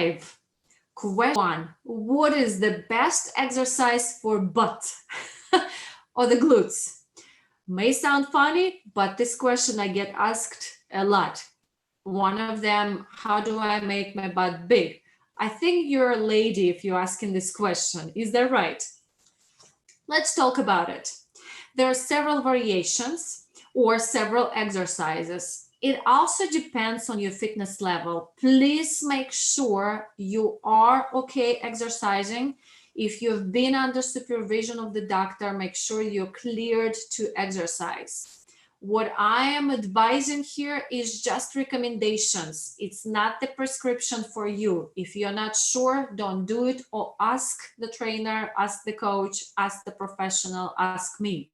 5. Question 1. What is the best exercise for butt or the glutes? May sound funny, but this question I get asked a lot. One of them, how do I make my butt big? I think you're a lady if you're asking this question. Is that right? Let's talk about it. There are several variations or several exercises. It also depends on your fitness level. Please make sure you are okay exercising. If you've been under supervision of the doctor, make sure you're cleared to exercise. What I am advising here is just recommendations. It's not the prescription for you. If you're not sure, don't do it, or ask the trainer, ask the coach, ask the professional, ask me.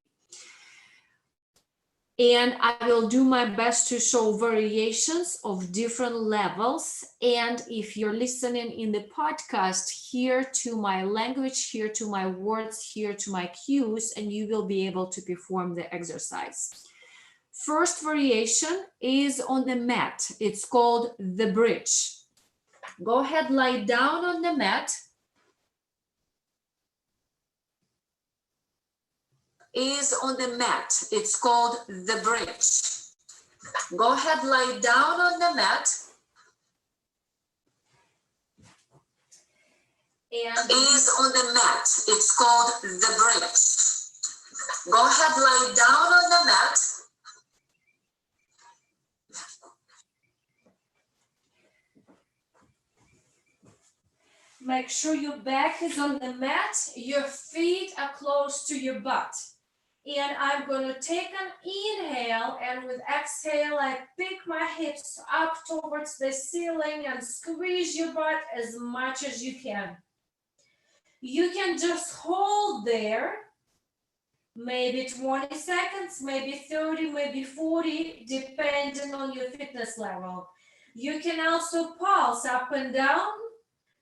And I will do my best to show variations of different levels. And if you're listening in the podcast, hear to my language, hear to my words, hear to my cues, and you will be able to perform the exercise. First variation is on the mat. It's called the bridge. Go ahead, lie down on the mat. Is on the mat. It's called the bridge. Go ahead, lie down on the mat. And is on the mat. It's called the bridge. Go ahead, lie down on the mat. Make sure your back is on the mat. Your feet are close to your butt. And I'm going to take an inhale, and with exhale, I pick my hips up towards the ceiling and squeeze your butt as much as you can. You can just hold there, maybe 20 seconds, maybe 30, maybe 40, depending on your fitness level. You can also pulse up and down.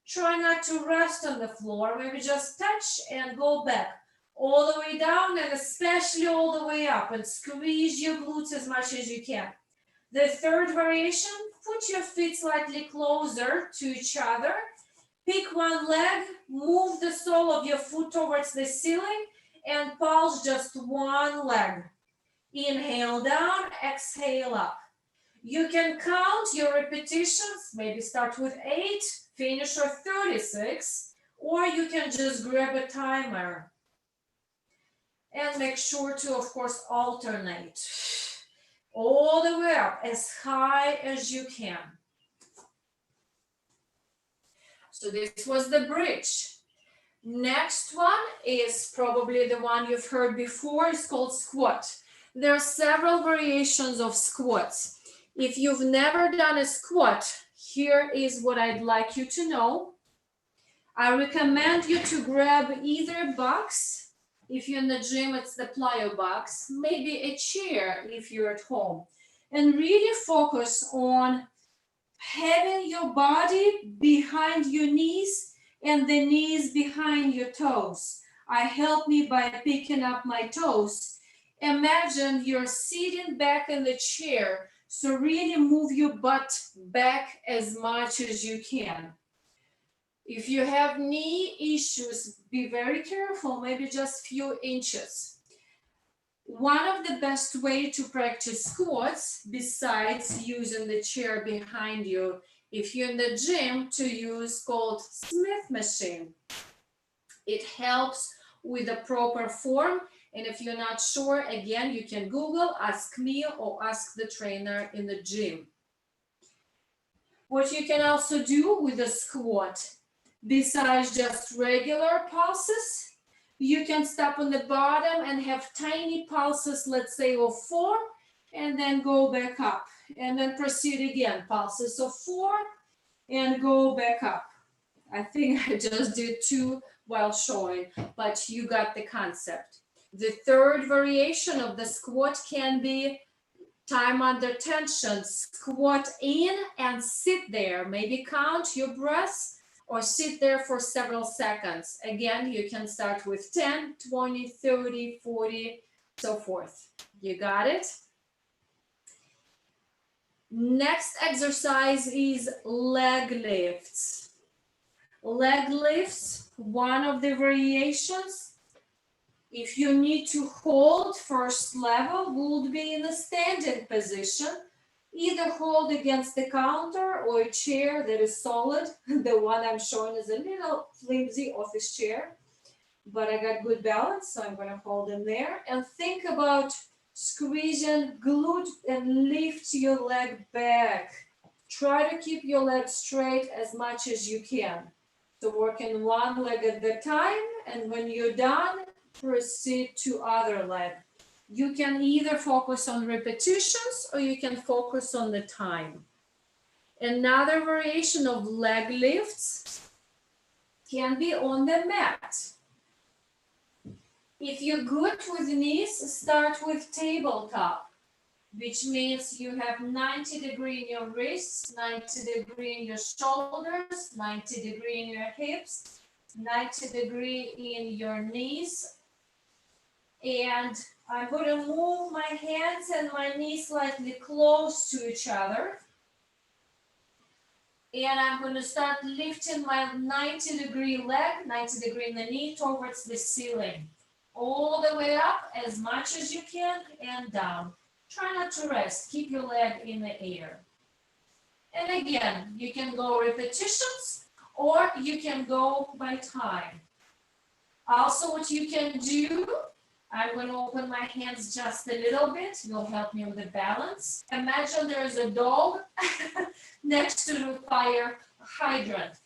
Try not to rest on the floor, maybe just touch and go back. All the way down and especially all the way up, and squeeze your glutes as much as you can. The third variation, put your feet slightly closer to each other. Pick one leg, move the sole of your foot towards the ceiling, and pulse just one leg. Inhale down, exhale up. You can count your repetitions, maybe start with 8, finish with 36, or you can just grab a timer. And make sure to, of course, alternate all the way up as high as you can. So this was the bridge. Next one is probably the one you've heard before. It's called squat. There are several variations of squats. If you've never done a squat, here is what I'd like you to know. I recommend you to grab either a box. If you're in the gym, it's the plyo box, maybe a chair if you're at home, and really focus on having your body behind your knees and the knees behind your toes. Help me by picking up my toes. Imagine you're sitting back in the chair, so really move your butt back as much as you can. If you have knee issues, be very careful, maybe just few inches. One of the best way to practice squats, besides using the chair behind you, if you're in the gym, to use called Smith machine. It helps with the proper form, and if you're not sure, again, you can Google, ask me, or ask the trainer in the gym. What you can also do with the squat, besides just regular pulses, you can stop on the bottom and have tiny pulses, let's say of 4, and then go back up. And then proceed again, pulses of 4, and go back up. I think I just did 2 while showing, but you got the concept. The third variation of the squat can be time under tension. Squat in and sit there. Maybe count your breaths, or sit there for several seconds. Again, you can start with 10, 20, 30, 40, so forth. You got it? Next exercise is leg lifts. Leg lifts, one of the variations. If you need to hold, first level would be in a standing position. Either hold against the counter or a chair that is solid. The one I'm showing is a little flimsy office chair, but I got good balance, so I'm gonna hold in there. And think about squeezing, glute, and lift your leg back. Try to keep your leg straight as much as you can. So working one leg at the time, and when you're done, proceed to other leg. You can either focus on repetitions or you can focus on the time. Another variation of leg lifts can be on the mat. If you're good with knees, start with tabletop, which means you have 90 degree in your wrists, 90 degree in your shoulders, 90 degree in your hips, 90 degree in your knees. And I'm going to move my hands and my knees slightly close to each other. And I'm going to start lifting my 90 degree leg, 90 degree in the knee towards the ceiling. All the way up as much as you can and down. Try not to rest. Keep your leg in the air. And again, you can go repetitions or you can go by time. Also, what you can do, I'm going to open my hands just a little bit. You'll help me with the balance. Imagine there's a dog next to the fire hydrant.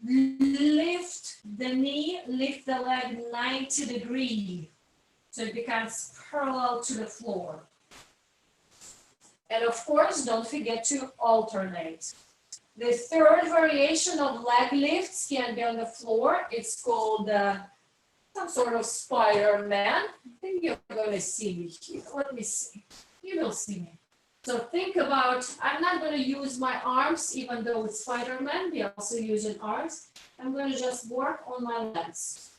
Lift the knee, lift the leg 90 degrees. So it becomes parallel to the floor. And of course, don't forget to alternate. The third variation of leg lifts can be on the floor. It's called some sort of Spider-Man. I think you're going to see me here. Let me see. You will see me. So think about, I'm not going to use my arms, even though it's Spider-Man. We also using arms. I'm going to just work on my legs.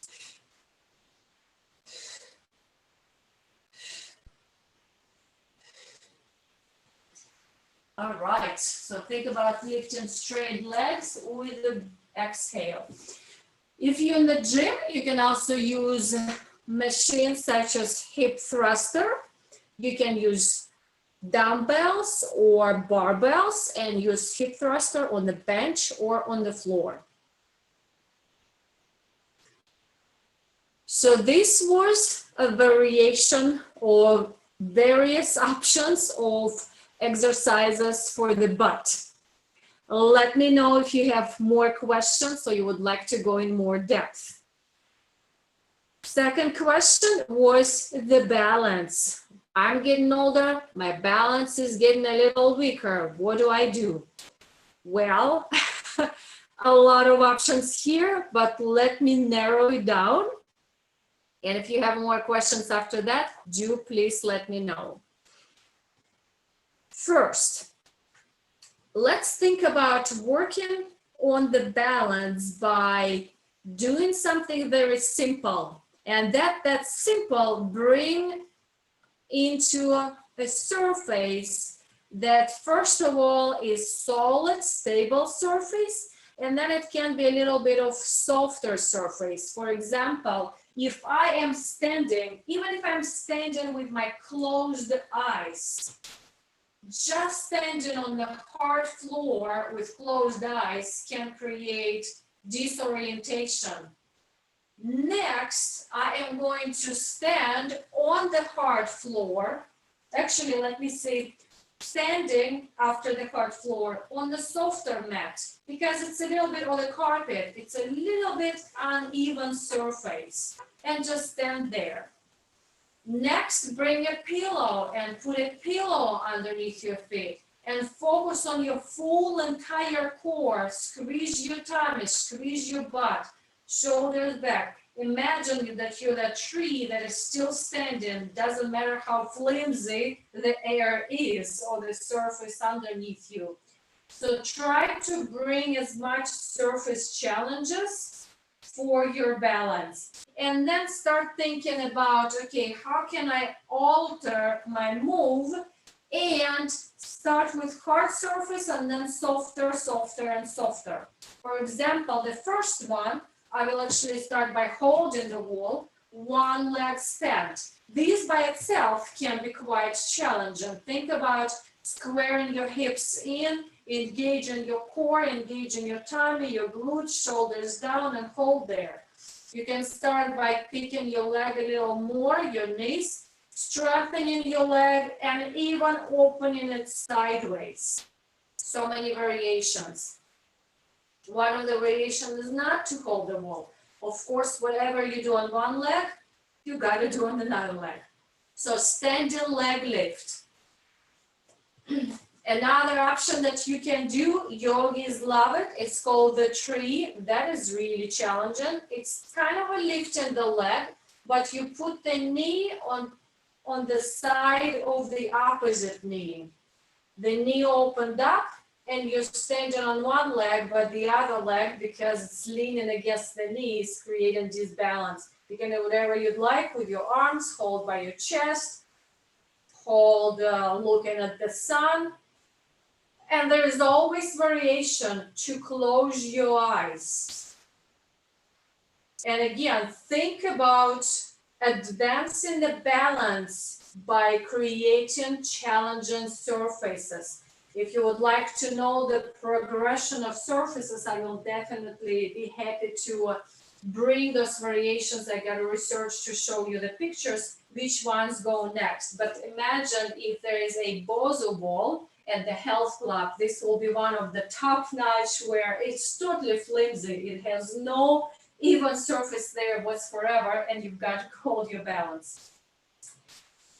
All right, so think about lifting straight legs with the exhale. If you're in the gym, you can also use machines such as hip thruster. You can use dumbbells or barbells and use hip thruster on the bench or on the floor. So this was a variation of various options of exercises for the butt. Let me know if you have more questions or you would like to go in more depth. Second question was the balance. I'm getting older, my balance is getting a little weaker. What do I do? Well, a lot of options here, but let me narrow it down. And if you have more questions after that, do please let me know. First, let's think about working on the balance by doing something very simple. And that's simple, bring into a surface that first of all is solid, stable surface, and then it can be a little bit of softer surface. For example, if I am standing, even if I'm standing with my closed eyes, just standing on the hard floor with closed eyes can create disorientation. Next, I am going to stand on the hard floor. Actually, let me say standing after the hard floor on the softer mat, because it's a little bit on the carpet. It's a little bit uneven surface, and just stand there. Next, bring a pillow and put a pillow underneath your feet and focus on your full entire core. Squeeze your tummy, squeeze your butt, shoulders back. Imagine that you're that tree that is still standing. Doesn't matter how flimsy the air is or the surface underneath you. So try to bring as much surface challenges for your balance. And then start thinking about, okay, how can I alter my move And start with hard surface and then softer, softer, and softer. For example, the first one, I will actually start by holding the wall, one leg stand. This by itself can be quite challenging. Think about squaring your hips in, engaging your core, engaging your tummy, your glutes, shoulders down, and hold there. You can start by picking your leg a little more, your knees, strengthening your leg, and even opening it sideways. So many variations. One of the variations is not to hold the wall. Of course, whatever you do on one leg, you gotta do on another leg. So standing leg lift. Another option that you can do, yogis love it, it's called the tree. That is really challenging. It's kind of a lift in the leg, but you put the knee on the side of the opposite knee. The knee opened up and you're standing on one leg, but the other leg, because it's leaning against the knees, creating disbalance. You can do whatever you'd like with your arms, hold by your chest, hold looking at the sun. And there is always variation to close your eyes. And again, think about advancing the balance by creating challenging surfaces. If you would like to know the progression of surfaces, I will definitely be happy to bring those variations. I got to research to show you the pictures, which ones go next. But imagine if there is a bozo ball at the health club. This will be one of the top notch where it's totally flimsy. It has no even surface there whatsoever, and you've got to hold your balance.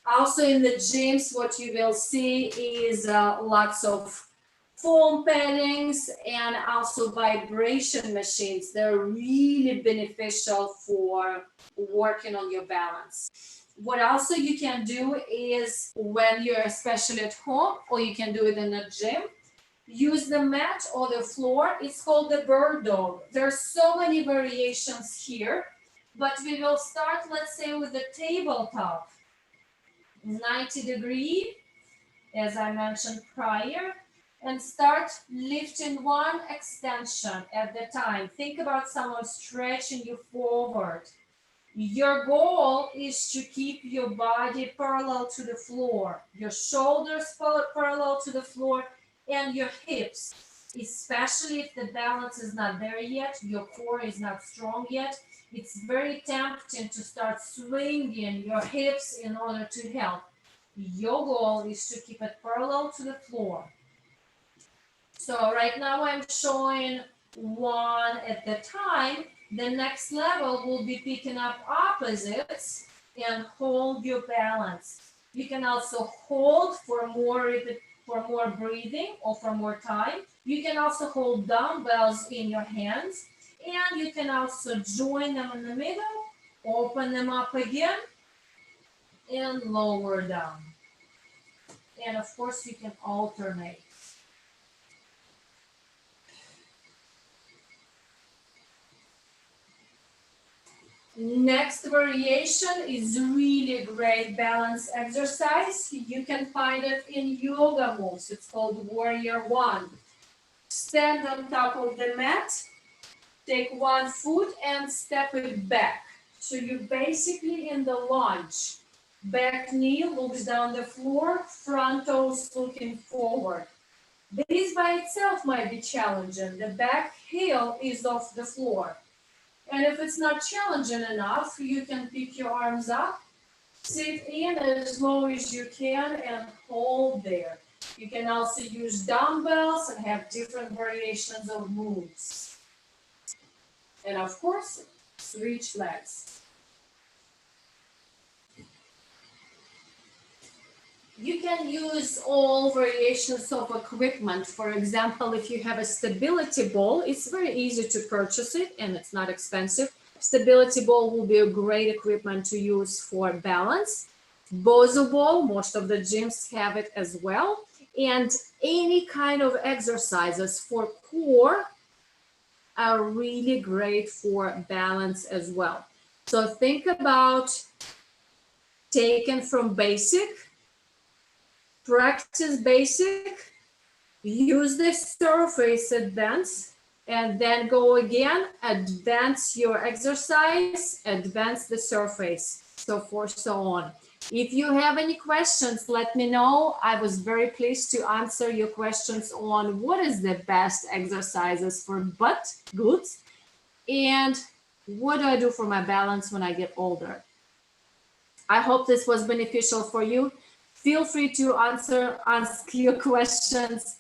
Also in the gyms, what you will see is lots of foam paddings and also vibration machines. They're really beneficial for working on your balance. What also you can do is when you're especially at home, or you can do it in a gym, use the mat or the floor. It's called the bird dog. There's so many variations here, but we will start, let's say, with the tabletop. 90 degree, as I mentioned prior, and start lifting one extension at the time. Think about someone stretching you forward. Your goal is to keep your body parallel to the floor, your shoulders parallel to the floor, and your hips, especially if the balance is not there yet, your core is not strong yet. It's very tempting to start swinging your hips in order to help. Your goal is to keep it parallel to the floor. So right now I'm showing one at the time. The next level will be picking up opposites and hold your balance. You can also hold for more breathing or for more time. You can also hold dumbbells in your hands, and you can also join them in the middle, open them up again, and lower down. And of course you can alternate. Next variation is really great balance exercise. You can find it in yoga moves. It's called Warrior One. Stand on top of the mat, take one foot and step it back. So you're basically in the lunge. Back knee looks down the floor, front toes looking forward. This by itself might be challenging. The back heel is off the floor. And if it's not challenging enough, you can pick your arms up, sit in as low as you can, and hold there. You can also use dumbbells and have different variations of moves. And of course, switch legs. You can use all variations of equipment. For example, if you have a stability ball, it's very easy to purchase it and it's not expensive. Stability ball will be a great equipment to use for balance. Bozo ball, most of the gyms have it as well. And any kind of exercises for core are really great for balance as well. So think about taking from basic, practice basic, use the surface, advance, and then go again, advance your exercise, advance the surface, so forth, so on. If you have any questions, let me know. I was very pleased to answer your questions on what is the best exercises for butt, glutes, and what do I do for my balance when I get older. I hope this was beneficial for you. Feel free to ask your questions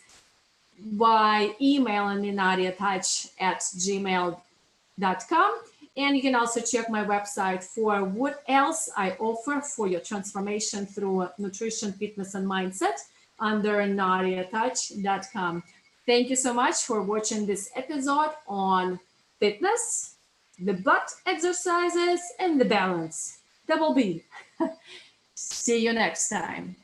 by emailing me nadyatouch@gmail.com. And you can also check my website for what else I offer for your transformation through nutrition, fitness, and mindset under nadyatouch.com. Thank you so much for watching this episode on fitness, the butt exercises, and the balance. Double B. See you next time.